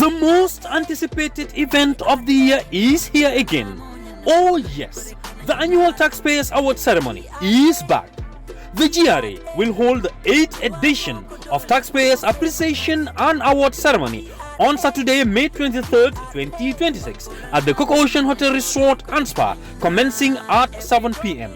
The most anticipated event of the year is here again. Oh yes, the annual Taxpayers Award ceremony is back. The GRA will hold the 8th edition of Taxpayers Appreciation and Award Ceremony on Saturday, May 23rd, 2026 at the Cook Ocean Hotel Resort and Spa, commencing at 7 p.m.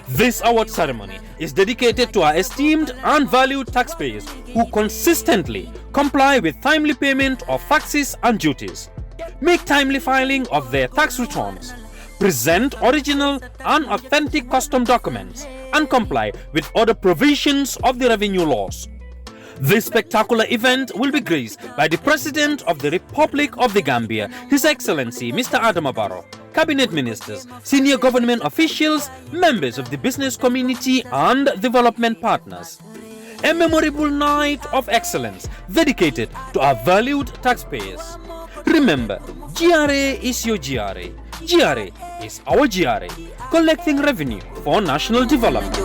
This award ceremony is dedicated to our esteemed and valued taxpayers who consistently comply with timely payment of taxes and duties, make timely filing of their tax returns, present original and authentic custom documents, and comply with other provisions of the revenue laws. This spectacular event will be graced by the President of the Republic of the Gambia, His Excellency Mr. Adama Barrow, Cabinet Ministers, senior government officials, members of the business community and development partners. A memorable night of excellence dedicated to our valued taxpayers. Remember, GRA is your GRA. GRA is our GRA, collecting revenue for national development.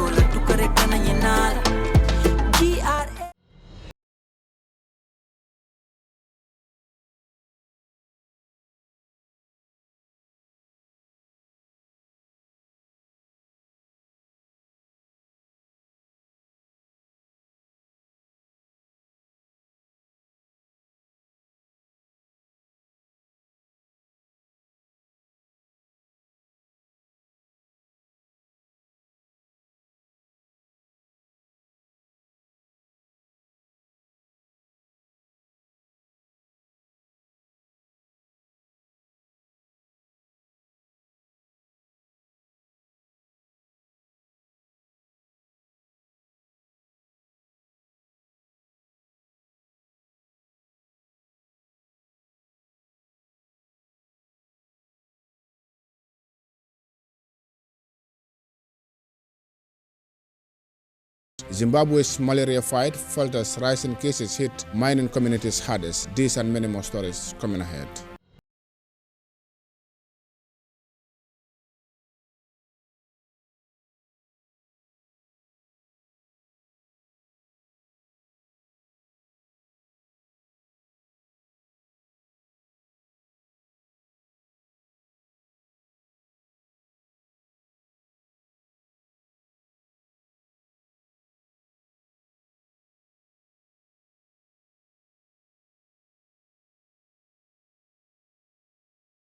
Zimbabwe's malaria fight falters, rising cases hit mining communities hardest. These and many more stories coming ahead.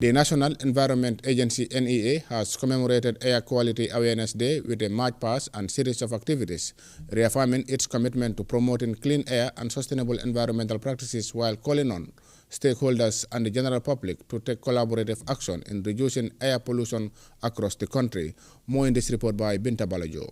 The National Environment Agency NEA has commemorated Air Quality Awareness Day with a march past and series of activities, reaffirming its commitment to promoting clean air and sustainable environmental practices while calling on stakeholders and the general public to take collaborative action in reducing air pollution across the country. More in this report by Binta Balajo.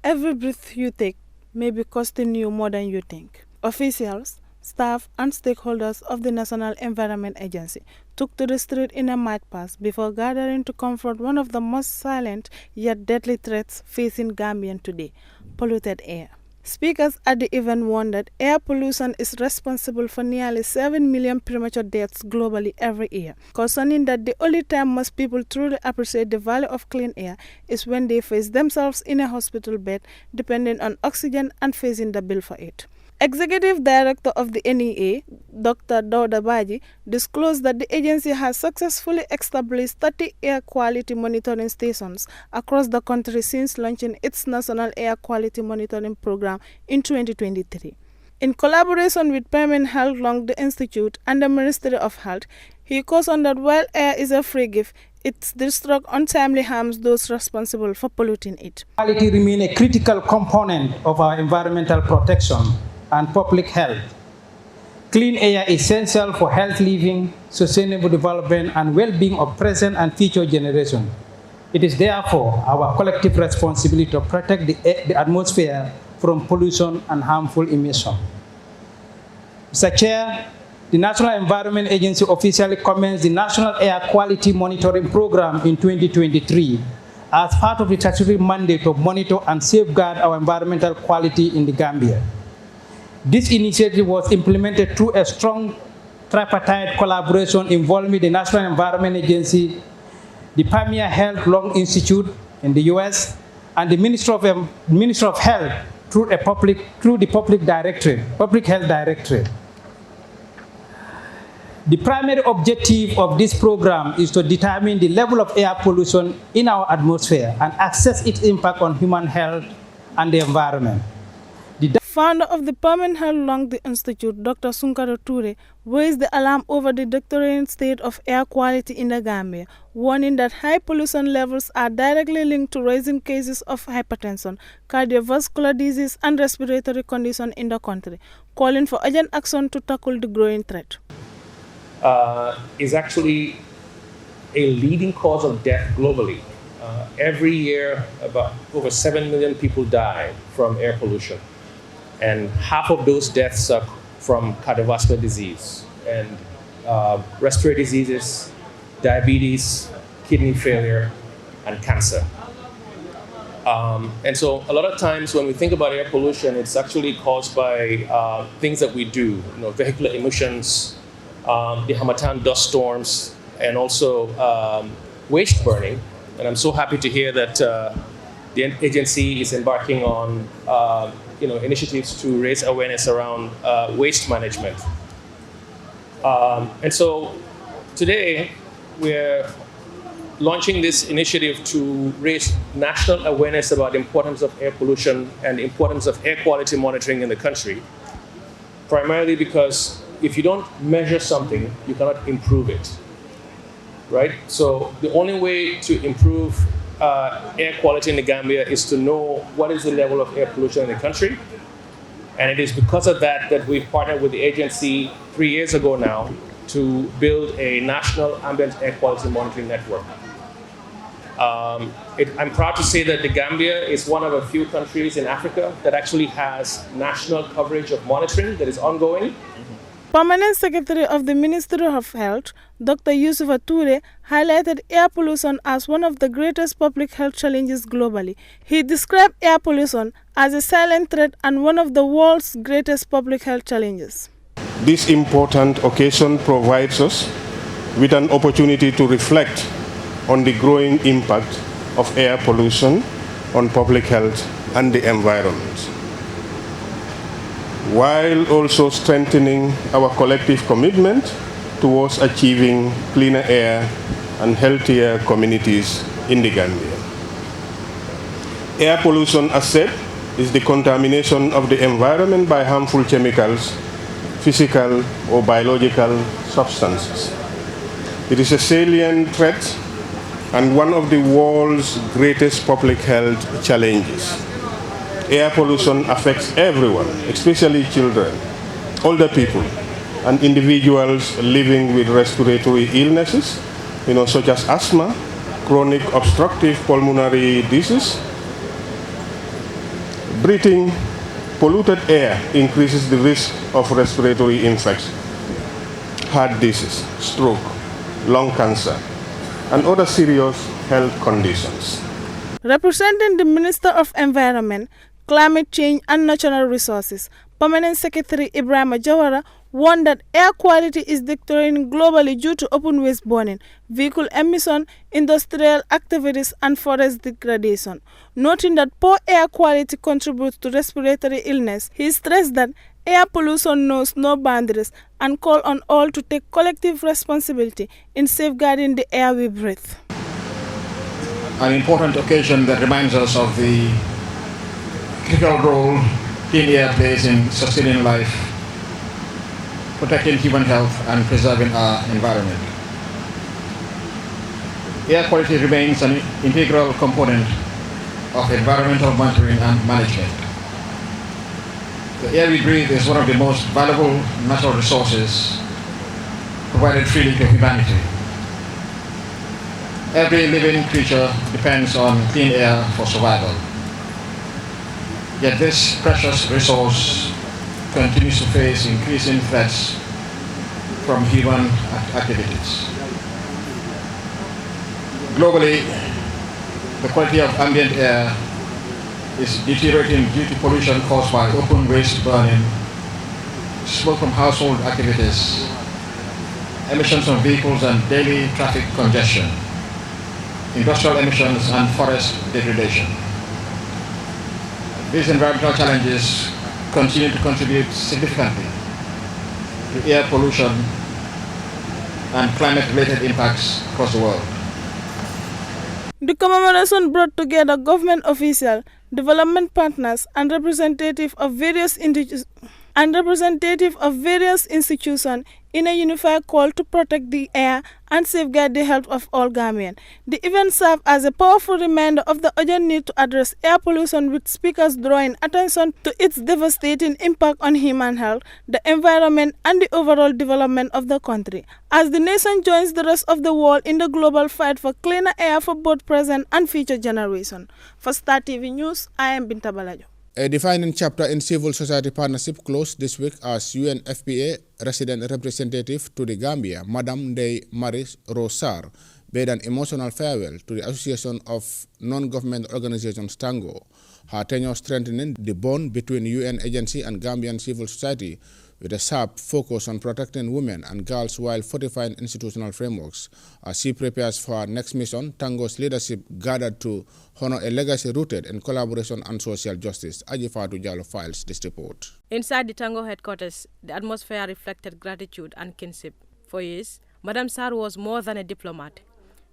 Every breath you take may be costing you more than you think. Officials, staff, and stakeholders of the National Environment Agency took to the street in a march past before gathering to confront one of the most silent yet deadly threats facing Gambians today: polluted air. Speakers at the event warned that air pollution is responsible for nearly 7 million premature deaths globally every year, cautioning that the only time most people truly appreciate the value of clean air is when they face themselves in a hospital bed, depending on oxygen and facing the bill for it. Executive Director of the NEA, Dr. Dauda Baji, disclosed that the agency has successfully established 30 air quality monitoring stations across the country since launching its National Air Quality Monitoring Program in 2023. In collaboration with Permanent Health Long the Institute and the Ministry of Health, he cautioned that while air is a free gift, its destruct untimely harms those responsible for polluting it. Quality remains a critical component of our environmental protection and public health. Clean air is essential for healthy living, sustainable development, and well-being of present and future generations. It is therefore our collective responsibility to protect the atmosphere from pollution and harmful emission. Mr. Chair, the National Environment Agency officially commenced the National Air Quality Monitoring Program in 2023 as part of the statutory mandate to monitor and safeguard our environmental quality in the Gambia. This initiative was implemented through a strong tripartite collaboration involving the National Environment Agency, the Premier Health Long Institute in the US, and the Ministry of Health through the Public Health Directorate. The primary objective of this program is to determine the level of air pollution in our atmosphere and assess its impact on human health and the environment. The founder of the Permanent Health Lung Institute, Dr. Sunkara Toure, raised the alarm over the deteriorating state of air quality in the Gambia, warning that high pollution levels are directly linked to rising cases of hypertension, cardiovascular disease, and respiratory conditions in the country, calling for urgent action to tackle the growing threat. Is actually a leading cause of death globally. Every year, about over 7 million people die from air pollution. And half of those deaths are from cardiovascular disease and respiratory diseases, diabetes, kidney failure, and cancer. And so a lot of times when we think about air pollution, it's actually caused by things that we do, vehicular emissions, the Hamatan dust storms, and also waste burning. And I'm so happy to hear that the agency is embarking on initiatives to raise awareness around waste management. And so today we're launching this initiative to raise national awareness about the importance of air pollution and the importance of air quality monitoring in the country, primarily because if you don't measure something, you cannot improve it, right? So the only way to improve air quality in the Gambia is to know what is the level of air pollution in the country. And it is because of that that we've partnered with the agency 3 years ago now to build a national ambient air quality monitoring network. I'm proud to say that the Gambia is one of a few countries in Africa that actually has national coverage of monitoring that is ongoing. Permanent Secretary of the Ministry of Health, Dr. Yusufa Toure, highlighted air pollution as one of the greatest public health challenges globally. He described air pollution as a silent threat and one of the world's greatest public health challenges. This important occasion provides us with an opportunity to reflect on the growing impact of air pollution on public health and the environment, while also strengthening our collective commitment towards achieving cleaner air and healthier communities in the Gambia. Air pollution, as said, is the contamination of the environment by harmful chemicals, physical or biological substances. It is a salient threat and one of the world's greatest public health challenges. Air pollution affects everyone, especially children, older people, and individuals living with respiratory illnesses, such as asthma, chronic obstructive pulmonary disease. Breathing polluted air increases the risk of respiratory infection, heart disease, stroke, lung cancer, and other serious health conditions. Representing the Minister of Environment, Climate Change and Natural Resources, Permanent Secretary Ibrahim Jawara warned that air quality is deteriorating globally due to open waste burning, vehicle emission, industrial activities, and forest degradation. Noting that poor air quality contributes to respiratory illness, he stressed that air pollution knows no boundaries and called on all to take collective responsibility in safeguarding the air we breathe. An important occasion that reminds us of the critical role clean air plays in sustaining life, protecting human health, and preserving our environment. Air quality remains an integral component of environmental monitoring and management. The air we breathe is one of the most valuable natural resources provided freely to humanity. Every living creature depends on clean air for survival. Yet this precious resource continues to face increasing threats from human activities. Globally, the quality of ambient air is deteriorating due to pollution caused by open waste burning, smoke from household activities, emissions from vehicles and daily traffic congestion, industrial emissions, and forest degradation. These environmental challenges continue to contribute significantly to air pollution and climate-related impacts across the world. The commemoration brought together government officials, development partners, and representatives of various institutions in a unified call to protect the air and safeguard the health of all Gambians. The event served as a powerful reminder of the urgent need to address air pollution, with speakers drawing attention to its devastating impact on human health, the environment, and the overall development of the country, as the nation joins the rest of the world in the global fight for cleaner air for both present and future generations. For Star TV News, I am Binta Balajo. A defining chapter in civil society partnership closed this week as UNFPA resident representative to the Gambia, Madam Ndeye Maris Rosar, bade an emotional farewell to the Association of Non-Government Organizations Tango, her tenure strengthening the bond between UN agency and Gambian civil society, with a sharp focus on protecting women and girls while fortifying institutional frameworks. As she prepares for her next mission, Tango's leadership gathered to honor a legacy rooted in collaboration and social justice. Ajifatu Jallo files this report. Inside the Tango headquarters, the atmosphere reflected gratitude and kinship. For years, Madam Sarr was more than a diplomat.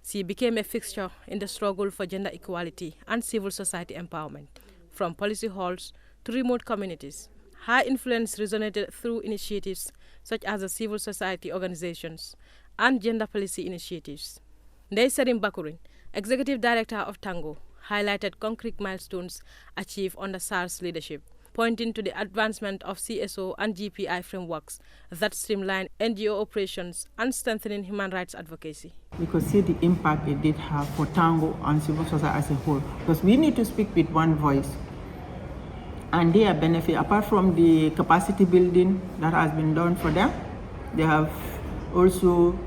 She became a fixture in the struggle for gender equality and civil society empowerment, from policy halls to remote communities. Her influence resonated through initiatives such as the civil society organizations and gender policy initiatives. Ndeye Serim Bakurin, Executive Director of Tango, highlighted concrete milestones achieved under Sarr's leadership, pointing to the advancement of CSO and GPI frameworks that streamline NGO operations and strengthening human rights advocacy. We could see the impact it did have for Tango and civil society as a whole, because we need to speak with one voice. And they are benefit, apart from the capacity building that has been done for them, they have also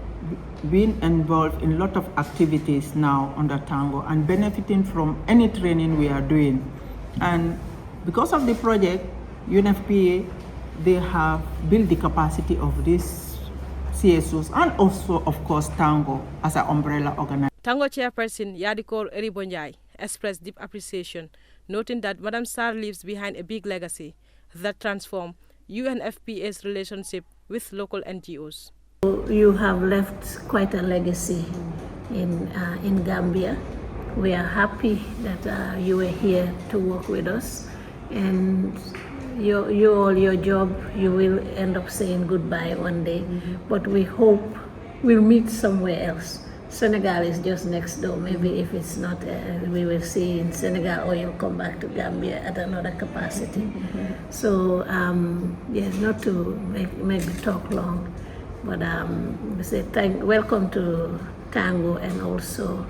been involved in a lot of activities now under Tango and benefiting from any training we are doing. And because of the project, UNFPA, they have built the capacity of these CSOs and also, of course, Tango as an umbrella organization. Tango chairperson Yadikor Eribonjai expressed deep appreciation, noting that Madam Sarr leaves behind a big legacy that transformed UNFPA's relationship with local NGOs. You have left quite a legacy in Gambia. We are happy that you were here to work with us, and your job, you will end up saying goodbye one day, but we hope we'll meet somewhere else. Senegal is just next door. Maybe if it's not, we will see in Senegal, or you'll come back to Gambia at another capacity. So, yes, not to make the talk long, but we say welcome to Tango, and also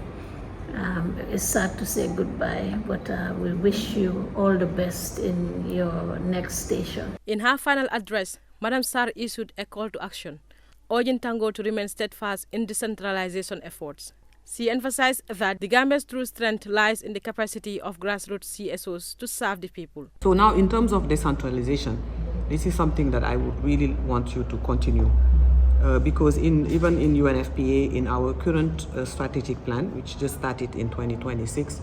it's sad to say goodbye, but we wish you all the best in your next station. In her final address, Madam Sarr issued a call to action, urging Tango to remain steadfast in decentralization efforts. She emphasized that the Gambia's true strength lies in the capacity of grassroots CSOs to serve the people. So now, in terms of decentralization, this is something that I would really want you to continue. Because even in UNFPA, in our current strategic plan, which just started in 2026,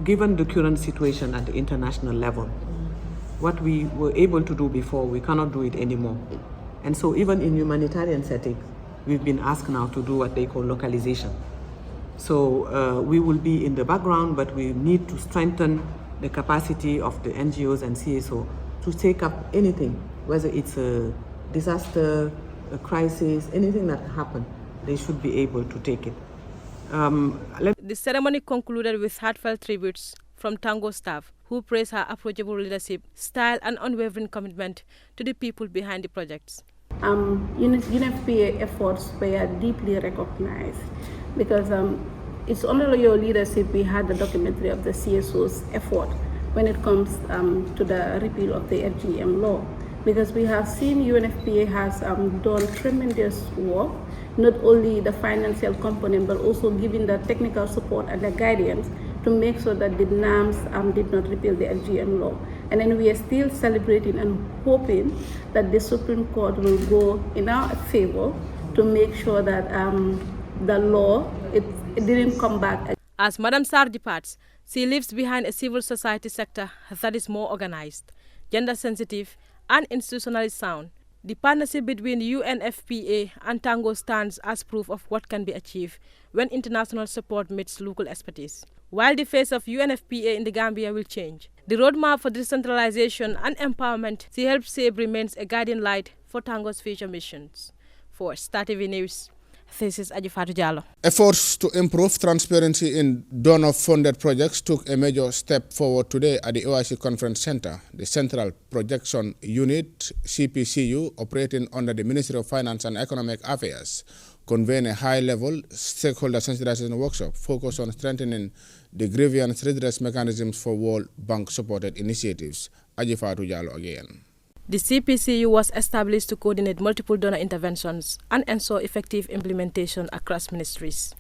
given the current situation at the international level, what we were able to do before, we cannot do it anymore. And so even in humanitarian setting, we've been asked now to do what they call localization. So we will be in the background, but we need to strengthen the capacity of the NGOs and CSO to take up anything, whether it's a disaster, a crisis, anything that happens, they should be able to take it. The ceremony concluded with heartfelt tributes from Tango staff, who praised her approachable leadership, style, and unwavering commitment to the people behind the projects. UNFPA efforts were deeply recognized because it's under your leadership we had the documentary of the CSO's effort when it comes to the repeal of the FGM law. Because we have seen UNFPA has done tremendous work, not only the financial component, but also giving the technical support and the guidance to make sure that the NAMS did not repeal the FGM law. And then we are still celebrating and hoping that the Supreme Court will go in our favor to make sure that the law, it didn't come back. As Madam Sarr departs, she leaves behind a civil society sector that is more organized, gender-sensitive, and institutionally sound. The partnership between UNFPA and Tango stands as proof of what can be achieved when international support meets local expertise. While the face of UNFPA in the Gambia will change, the roadmap for decentralization and empowerment she helps shape remains a guiding light for Tango's future missions. For Star TV News, this is Ajifatu Jallo. Efforts to improve transparency in donor-funded projects took a major step forward today at the OIC Conference Center. The Central Projection Unit, CPCU, operating under the Ministry of Finance and Economic Affairs, convened a high-level stakeholder sensitization workshop focused on strengthening the grievance redress mechanisms for World Bank-supported initiatives. Ajifatu Jallo again. The CPCU was established to coordinate multiple donor interventions and ensure effective implementation across ministries.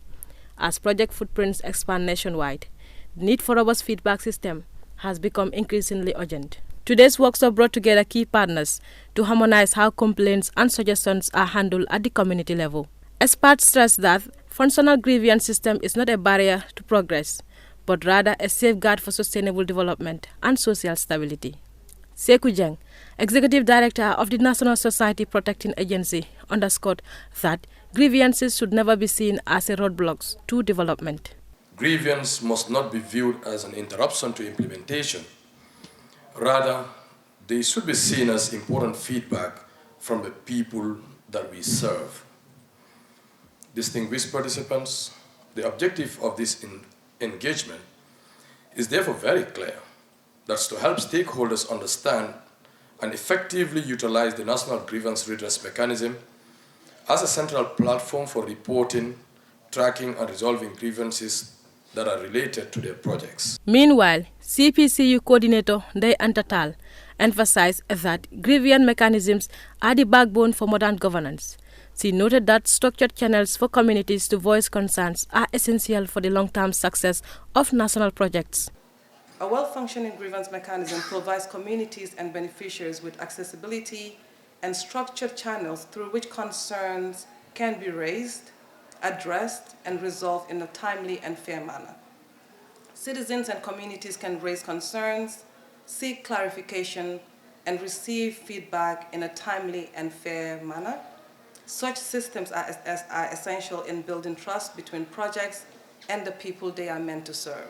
As project footprints expand nationwide, the need for a robust feedback system has become increasingly urgent. Today's workshop brought together key partners to harmonize how complaints and suggestions are handled at the community level. Experts stress that functional grievance system is not a barrier to progress, but rather a safeguard for sustainable development and social stability. Sekou Jeng, Executive Director of the National Society Protecting Agency, underscored that grievances should never be seen as a roadblock to development. Grievance must not be viewed as an interruption to implementation. Rather, they should be seen as important feedback from the people that we serve. Distinguished participants, the objective of this engagement is therefore very clear. That's to help stakeholders understand and effectively utilize the National Grievance Redress Mechanism as a central platform for reporting, tracking, and resolving grievances that are related to their projects. Meanwhile, CPCU coordinator Ndeye Antatal emphasized that grievance mechanisms are the backbone for modern governance. She noted that structured channels for communities to voice concerns are essential for the long-term success of national projects. A well-functioning grievance mechanism provides communities and beneficiaries with accessibility and structured channels through which concerns can be raised, addressed, and resolved in a timely and fair manner. Citizens and communities can raise concerns, seek clarification, and receive feedback in a timely and fair manner. Such systems are essential in building trust between projects and the people they are meant to serve.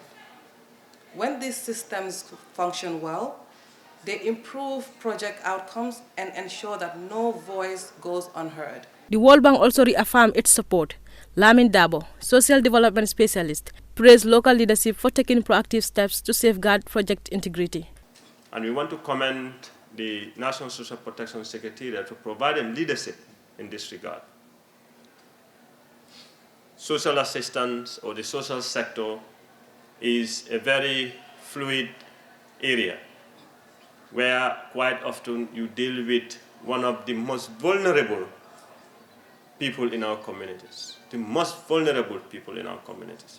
When these systems function well, they improve project outcomes and ensure that no voice goes unheard. The World Bank also reaffirmed its support. Lamin Dabo, social development specialist, praised local leadership for taking proactive steps to safeguard project integrity. And we want to commend the National Social Protection Secretariat for providing leadership in this regard. Social assistance or the social sector is a very fluid area where quite often you deal with one of the most vulnerable people in our communities, the most vulnerable people in our communities.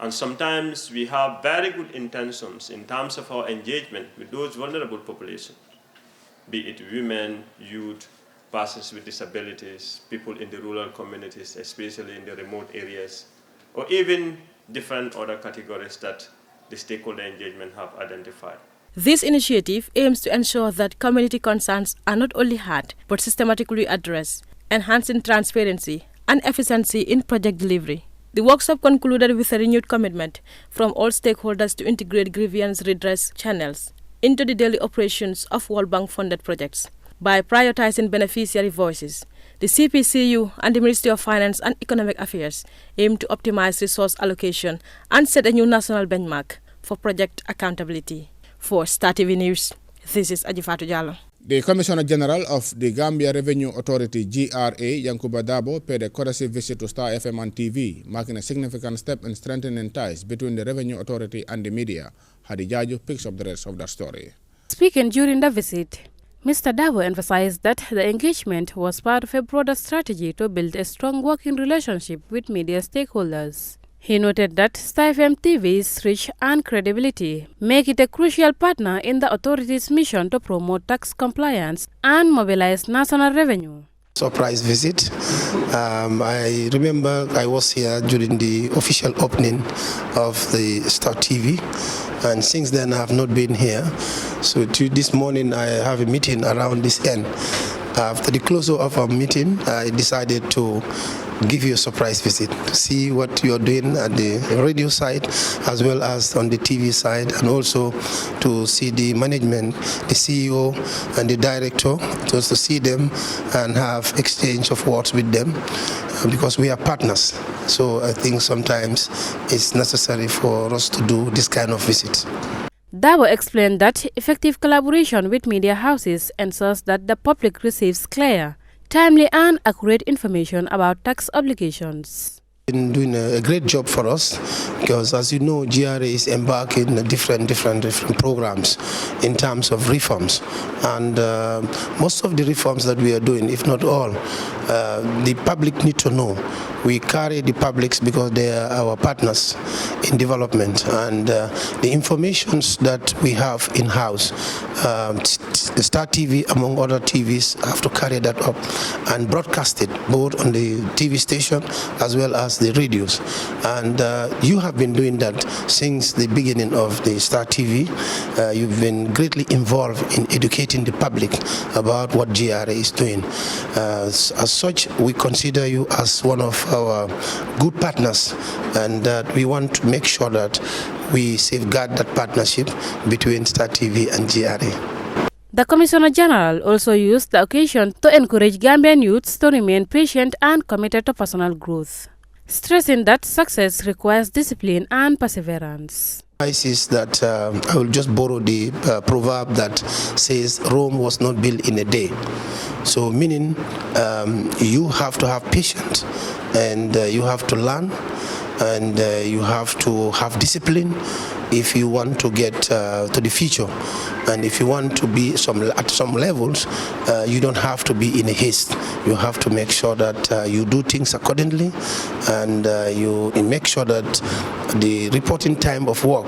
And sometimes we have very good intentions in terms of our engagement with those vulnerable populations, be it women, youth, persons with disabilities, people in the rural communities, especially in the remote areas, or even different other categories that the stakeholder engagement have identified. This initiative aims to ensure that community concerns are not only heard, but systematically addressed, enhancing transparency and efficiency in project delivery. The workshop concluded with a renewed commitment from all stakeholders to integrate grievance redress channels into the daily operations of World Bank-funded projects. By prioritizing beneficiary voices, the CPCU and the Ministry of Finance and Economic Affairs aim to optimize resource allocation and set a new national benchmark for project accountability. For Star TV News, this is Ajifatu Jallo. The Commissioner General of the Gambia Revenue Authority, GRA, Yankuba Dabo, paid a courtesy visit to Star FM and TV, marking a significant step in strengthening ties between the Revenue Authority and the media. Hadi Jaju picks up the rest of that story. Speaking during the visit, Mr. Dabo emphasized that the engagement was part of a broader strategy to build a strong working relationship with media stakeholders. He noted that Star FM TV's reach and credibility make it a crucial partner in the authority's mission to promote tax compliance and mobilize national revenue. Surprise visit. I remember I was here during the official opening of the Star TV, and since then I have not been here. So this morning I have a meeting around this end. After the close of our meeting, I decided to give you a surprise visit to see what you are doing at the radio side as well as on the TV side, and also to see the management, the CEO and the director, just to see them and have exchange of words with them, because we are partners. So I think sometimes it's necessary for us to do this kind of visit. Dabo explained that effective collaboration with media houses ensures that the public receives clear, timely and accurate information about tax obligations. Been doing a great job for us, because as you know, GRA is embarking on different programs in terms of reforms, and most of the reforms that we are doing, if not all, the public need to know. We carry the publics because they are our partners in development, and the informations that we have in-house, Star TV among other TVs have to carry that up and broadcast it both on the TV station as well as the radios, and you have been doing that since the beginning of the Star TV. You've been greatly involved in educating the public about what GRA is doing. As such, we consider you as one of our good partners, and we want to make sure that we safeguard that partnership between Star TV and GRA. The Commissioner General also used the occasion to encourage Gambian youths to remain patient and committed to personal growth, stressing that success requires discipline and perseverance. Is that I will just borrow the proverb that says Rome was not built in a day. So meaning you have to have patience, and you have to learn, and you have to have discipline if you want to get to the future. And if you want to be at some levels, you don't have to be in a haste. You have to make sure that you do things accordingly, and you make sure that the reporting time of work,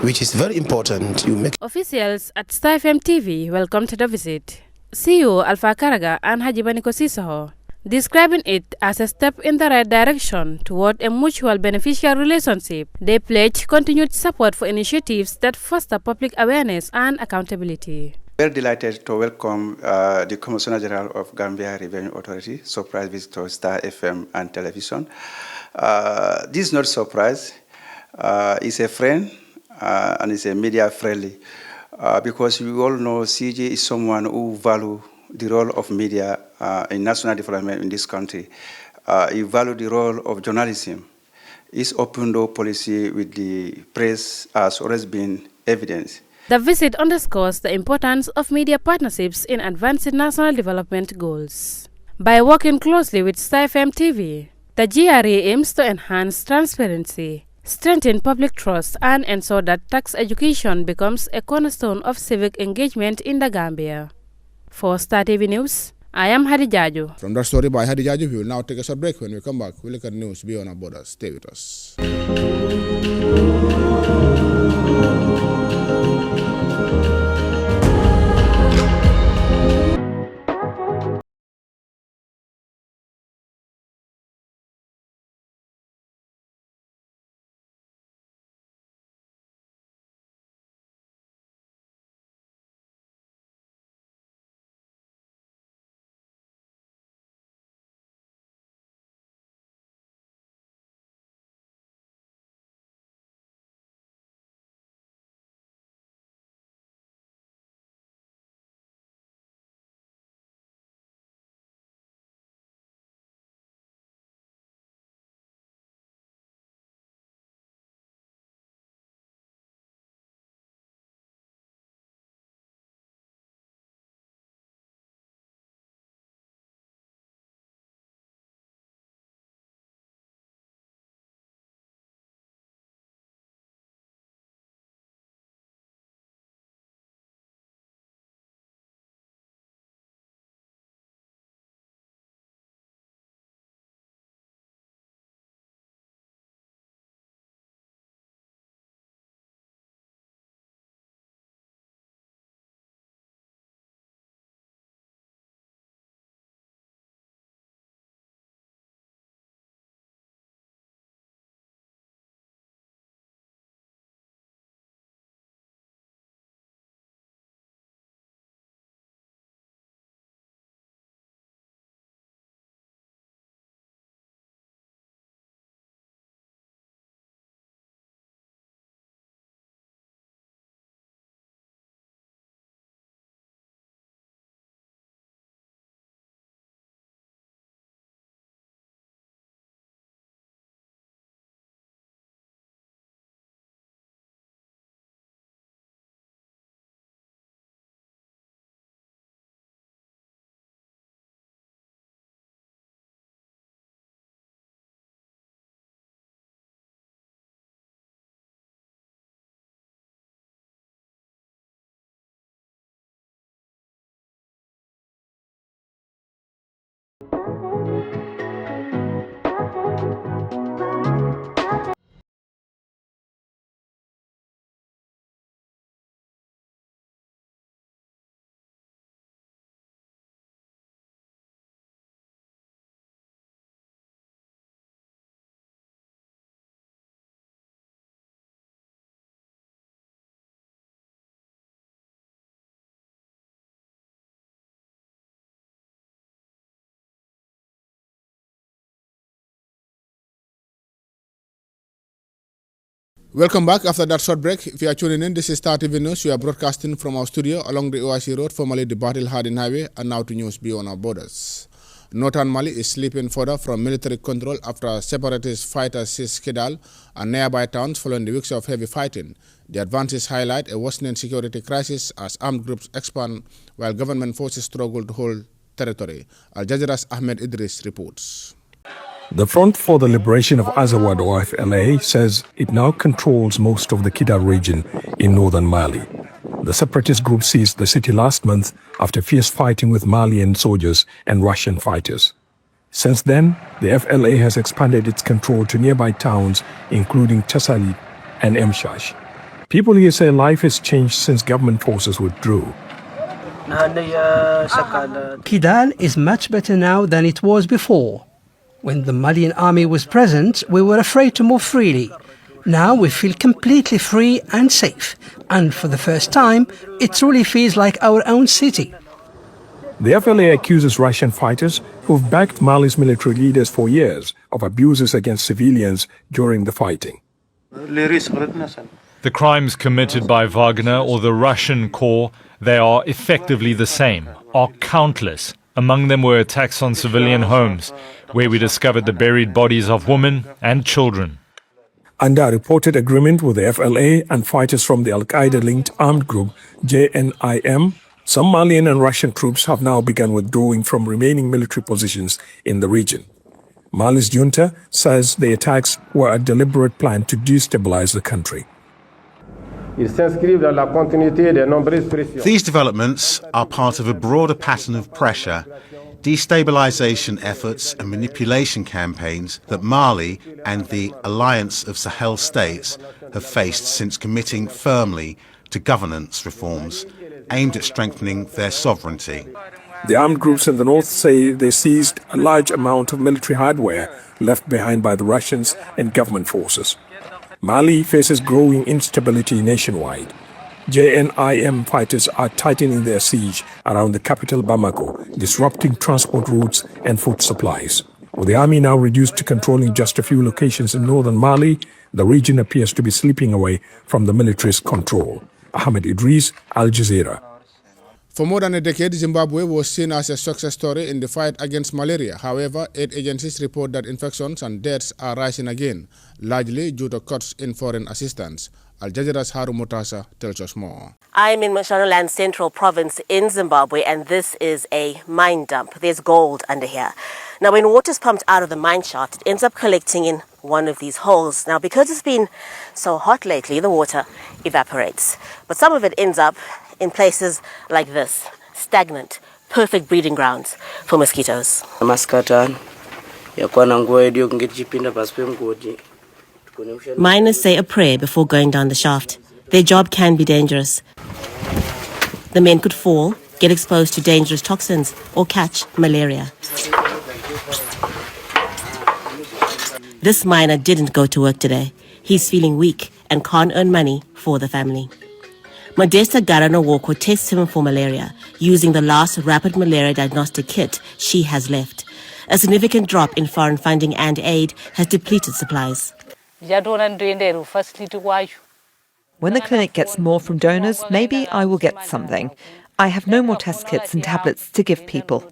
which is very important, you make. Officials at Star FM TV welcomed the visit. CEO Alpha Karaga and Haji Baniko Sisaho, describing it as a step in the right direction toward a mutual beneficial relationship. They pledge continued support for initiatives that foster public awareness and accountability. We're delighted to welcome the Commissioner General of Gambia Revenue Authority, surprise visit to Star FM and television. This is not a surprise. He's a friend and he's a media friendly, because we all know CJ is someone who values the role of media in national development in this country. He values the role of journalism. His open door policy with the press has always been evidence. The visit underscores the importance of media partnerships in advancing national development goals. By working closely with Star FM TV, the GRA aims to enhance transparency, strengthen public trust, and ensure that tax education becomes a cornerstone of civic engagement in the Gambia. For Star TV News, I am Hadi Jaju. From that story by Hadi Jaju, we will now take a short break. When we come back, we'll look at news beyond our borders. Stay with us. Welcome back after that short break. If you are tuning in, this is Star TV News. We are broadcasting from our studio along the OIC Road, formerly the Battle Hardin Highway, and now to news beyond our borders. Northern Mali is slipping further from military control after separatist fighters seized Kidal and nearby towns following the weeks of heavy fighting. The advances highlight a worsening security crisis as armed groups expand while government forces struggle to hold territory. Al Jazeera's Ahmed Idris reports. The Front for the Liberation of Azawad, or FLA, says it now controls most of the Kidal region in northern Mali. The separatist group seized the city last month after fierce fighting with Malian soldiers and Russian fighters. Since then, the FLA has expanded its control to nearby towns, including Tessalit and Mshash. People here say life has changed since government forces withdrew. Kidal is much better now than it was before. When the Malian army was present, we were afraid to move freely. Now we feel completely free and safe. And for the first time, it truly feels like our own city. The FLA accuses Russian fighters who've backed Mali's military leaders for years of abuses against civilians during the fighting. The crimes committed by Wagner or the Russian corps, they are effectively the same, are countless. Among them were attacks on civilian homes, where we discovered the buried bodies of women and children. Under a reported agreement with the FLA and fighters from the Al-Qaeda-linked armed group JNIM, some Malian and Russian troops have now begun withdrawing from remaining military positions in the region. Mali's junta says the attacks were a deliberate plan to destabilize the country. These developments are part of a broader pattern of pressure, destabilization efforts and manipulation campaigns that Mali and the Alliance of Sahel states have faced since committing firmly to governance reforms aimed at strengthening their sovereignty. The armed groups in the north say they seized a large amount of military hardware left behind by the Russians and government forces. Mali faces growing instability nationwide. JNIM fighters are tightening their siege around the capital Bamako, disrupting transport routes and food supplies. With the army now reduced to controlling just a few locations in northern Mali, the region appears to be slipping away from the military's control. Ahmed Idris, Al Jazeera. For more than a decade, Zimbabwe was seen as a success story in the fight against malaria. However, aid agencies report that infections and deaths are rising again, largely due to cuts in foreign assistance. Al Jazeera's Haru Mutasa tells us more. I'm in Mashonaland Central Province in Zimbabwe, and this is a mine dump. There's gold under here. Now, when water's pumped out of the mine shaft, it ends up collecting in one of these holes. Now, because it's been so hot lately, the water evaporates. But some of it ends up in places like this, stagnant, perfect breeding grounds for mosquitoes. Miners say a prayer before going down the shaft. Their job can be dangerous. The men could fall, get exposed to dangerous toxins, or catch malaria. This miner didn't go to work today. He's feeling weak and can't earn money for the family. Modesta Garanowoko tests him for malaria using the last rapid malaria diagnostic kit she has left. A significant drop in foreign funding and aid has depleted supplies. When the clinic gets more from donors, maybe I will get something. I have no more test kits and tablets to give people.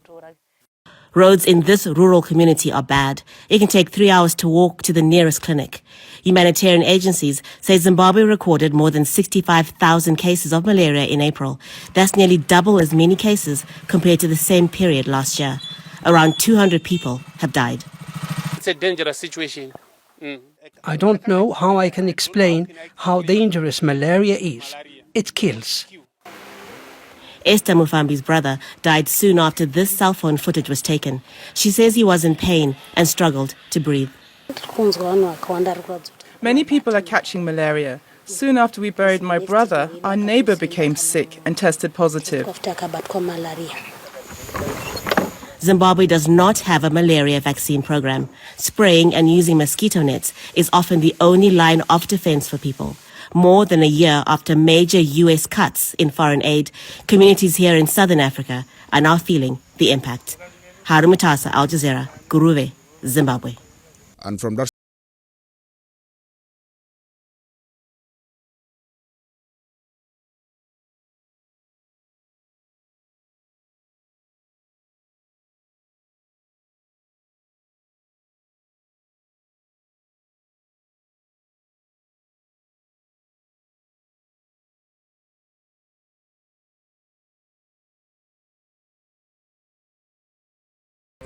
Roads in this rural community are bad. It can take 3 hours to walk to the nearest clinic. Humanitarian agencies say Zimbabwe recorded more than 65,000 cases of malaria in April. That's nearly double as many cases compared to the same period last year. Around 200 people have died. It's a dangerous situation. I don't know how I can explain how dangerous malaria is. It kills. Esther Mufambi's brother died soon after this cell phone footage was taken. She says he was in pain and struggled to breathe. Many people are catching malaria. Soon after we buried my brother, our neighbor became sick and tested positive. Zimbabwe does not have a malaria vaccine program. Spraying and using mosquito nets is often the only line of defense for people. More than a year after major U.S. cuts in foreign aid, communities here in southern Africa are now feeling the impact. Haru Mutasa, Al Jazeera, Guruve, Zimbabwe. And from that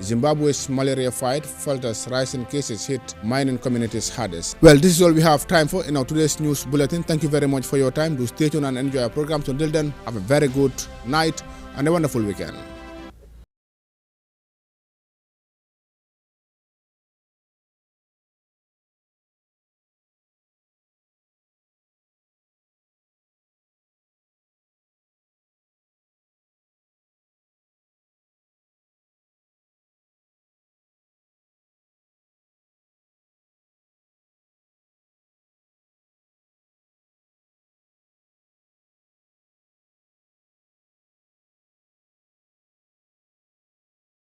Zimbabwe's malaria fight falters, rising cases hit mining communities hardest. Well, this is all we have time for in our today's news bulletin. Thank you very much for your time. Do stay tuned and enjoy our programs. Until then, have a very good night and a wonderful weekend.